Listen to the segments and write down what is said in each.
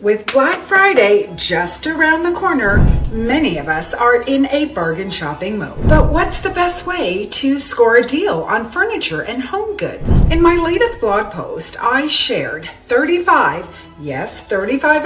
With Black Friday just around the corner, many of us are in a bargain shopping mode. But what's the best way to score a deal on furniture and home goods? In my latest blog post, I shared 35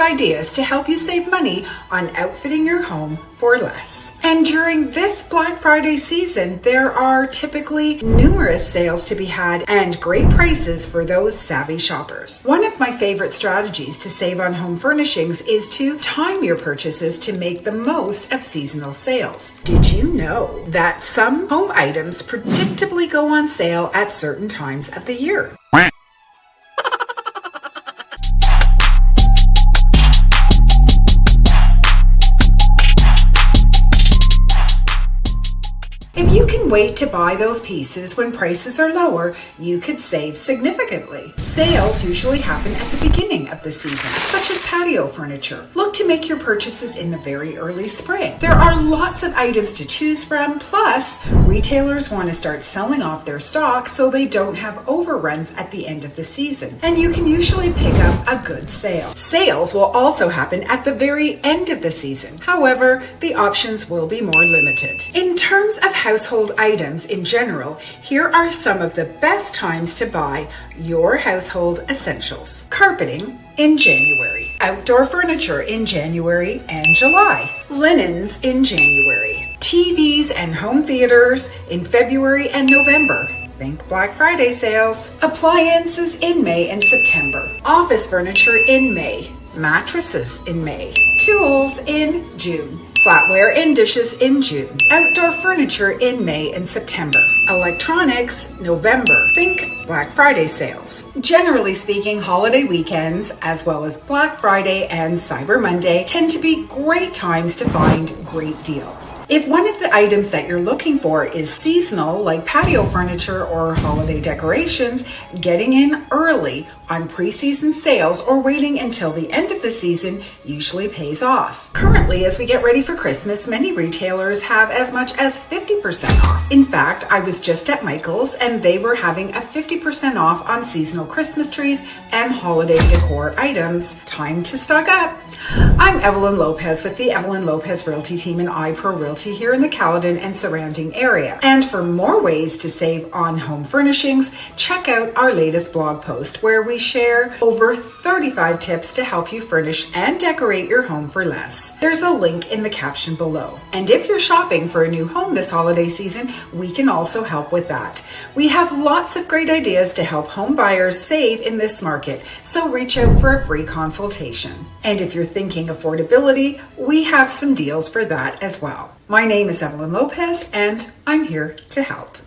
ideas to help you save money on outfitting your home for less. And during this Black Friday season, there are typically numerous sales to be had and great prices for those savvy shoppers. One of my favorite strategies to save on home furnishings is to time your purchases to make the most of seasonal sales. Did you know that some home items predictably go on sale at certain times of the year? If you can wait to buy those pieces when prices are lower, you could save significantly. Sales usually happen at the beginning of the season, such as patio furniture. Look to make your purchases in the very early spring. There are lots of items to choose from, plus retailers want to start selling off their stock so they don't have overruns at the end of the season, and you can usually pick up a good sale. Sales will also happen at the very end of the season. However, the options will be more limited. In terms of household items in general, here are some of the best times to buy your household essentials. Carpeting in January. Outdoor furniture in January and July. Linens in January. TVs and home theaters in February and November. Think Black Friday sales. Appliances in May and September. Office furniture in May. Mattresses in May. Tools in June. Flatware and dishes in June. Outdoor furniture in May and September. Electronics, November. Think Black Friday sales. Generally speaking, holiday weekends, as well as Black Friday and Cyber Monday, tend to be great times to find great deals. If one of the items that you're looking for is seasonal, like patio furniture or holiday decorations, getting in early on pre-season sales or waiting until the end of the season usually pays off. Currently, as we get ready for Christmas, many retailers have as much as 50% off. In fact, I was just at Michael's and they were having a 50% off on seasonal Christmas trees and holiday decor items. Time to stock up. I'm Evelyn Lopez with the Evelyn Lopez Realty team and iPro Realty here in the Caledon and surrounding area. And for more ways to save on home furnishings, check out our latest blog post where we share over 35 tips to help you furnish and decorate your home for less. There's a link in the caption below. And if you're shopping for a new home this holiday season, we can also help with that. We have lots of great ideas to help home buyers save in this market, so reach out for a free consultation. And if you're thinking affordability, we have some deals for that as well. My name is Evelyn Lopez, and I'm here to help.